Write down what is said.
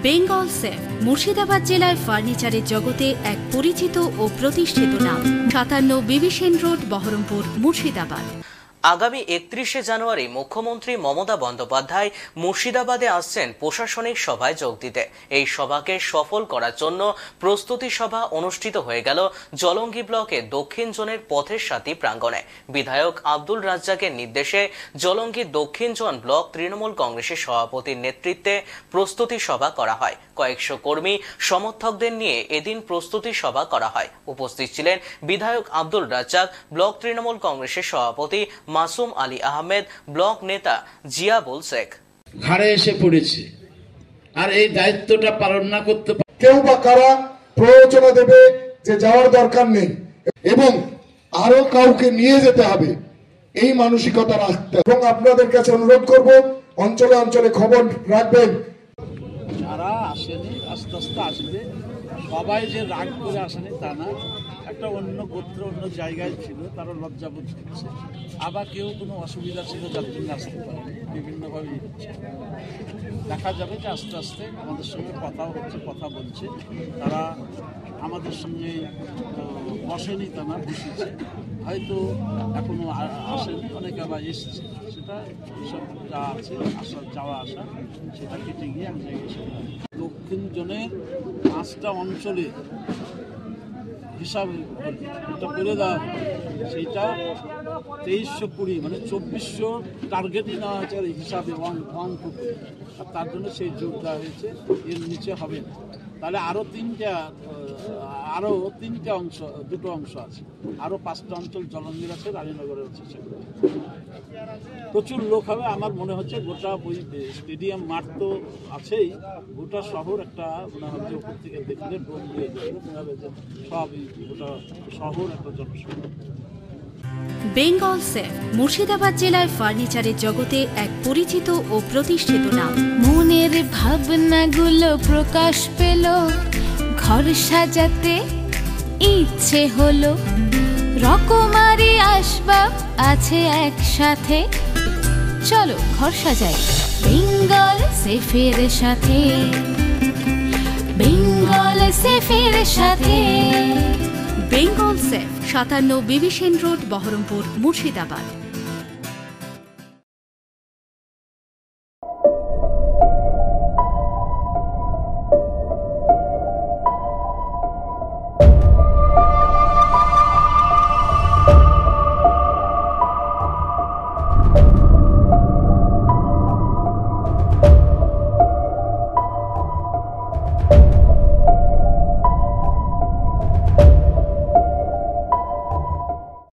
Bengal safe Murshidabad জেলায় ফার্নিচারের জগতে এক পরিচিত ও প্রতিষ্ঠিত নাম। 57 বিবি সেন রোড, বহরমপুর, মুর্শিদাবাদ। আগামী 31শে জানুয়ারি মুখ্যমন্ত্রী মমতা বন্দ্যোপাধ্যায় মুর্শিদাবাদে আসছেন প্রশাসনিক সভায় যোগ দিতে। এই সভাকে সফল করার জন্য প্রস্তুতি সভা অনুষ্ঠিত হয়ে গেল জলঙ্গি ব্লকে দক্ষিণ জোনের পথের সাথী প্রাঙ্গণে। বিধায়ক আব্দুল রাজ্জাকের নির্দেশে জলঙ্গি দক্ষিণ জোন ব্লক তৃণমূল কংগ্রেসের সভাপতির নেতৃত্বে প্রস্তুতি সভা করা হয়। কয়েকশো কর্মী সমর্থকদের নিয়ে এদিন প্রস্তুতি সভা করা হয়। উপস্থিত ছিলেন বিধায়ক আব্দুল রাজ্জাক, ব্লক তৃণমূল কংগ্রেসের সভাপতি মাসুম আলী আহমেদ, ব্লক নেতা জিয়াবুল শেখ। ঘাড়ে এসে পড়েছে, আর এই দায়িত্বটা পালন না করতে কেউ বা কারা প্রয়োজনে দেবে যে যাওয়ার দরকার নেই এবং আরো কাউকে নিয়ে যেতে হবে, এই মানসিকতা রাখতে। এবং আপনাদের কাছে অনুরোধ করব, অঞ্চলে অঞ্চলে খবর রাখবেন। যারা আসেনি আস্তে আস্তে আসবে, সবাই যে রাগ করে আসেনি তা না। একটা অন্য গোত্র অন্য জায়গায় ছিল, তারা লজ্জাবোধ করছে। আবার কেউ কোনো অসুবিধা ছিল যার জন্য আসতে পারেনি, বিভিন্নভাবে হচ্ছে। দেখা যাবে যে আস্তে আস্তে আমাদের সঙ্গে কথাও হচ্ছে, কথা বলছে। তারা আমাদের সঙ্গে বসেনি তা না, বসেছে। হয়তো এখনো আসেনি, অনেকে আবার এসছে। সেটা এইসব যা আছে আসা যাওয়া আসা, সেটা কেটে গিয়ে এক জায়গায় এসে দক্ষিণ জোনের 5টা অঞ্চলে হিসাব এটা করে দেওয়া হবে। সেইটা 2320 মানে 2400 টার্গেটই নেওয়া হয়েছে আর হিসাবে 1-2 আর তার জন্য সেই জোর দেওয়া হয়েছে। এর নিচে হবে না। তাহলে আরও তিনটে অংশ, 2টো অংশ আছে। আরও 5টা অঞ্চল জলঙ্গির আছে, রানীনগরের আছে। সেগুলো প্রচুর লোক হবে আমার মনে হচ্ছে। গোটা ওই স্টেডিয়াম মাঠ তো আছেই, গোটা শহর একটা মনে হচ্ছে উপর থেকে দেখলে ড্রোন দিয়ে মনে হবে যে সব গোটা শহর একটা জনশহর। বেঙ্গল সেফ মুর্শিদাবাদ জেলায় ফার্নিচারের জগতে এক পরিচিত ও প্রতিষ্ঠিত নাম। মনের ভাবনাগুলো প্রকাশ পেল, ঘর সাজাতে ইচ্ছে হলো, রকমারি আসবাব আছে একসাথে, চলো ঘর সাজাই বেঙ্গল সেফের সাথে, বেঙ্গল সেফের সাথে। বেঙ্গল সেফ 57 বিবি সেন রোড, বহরমপুর, মুর্শিদাবাদ।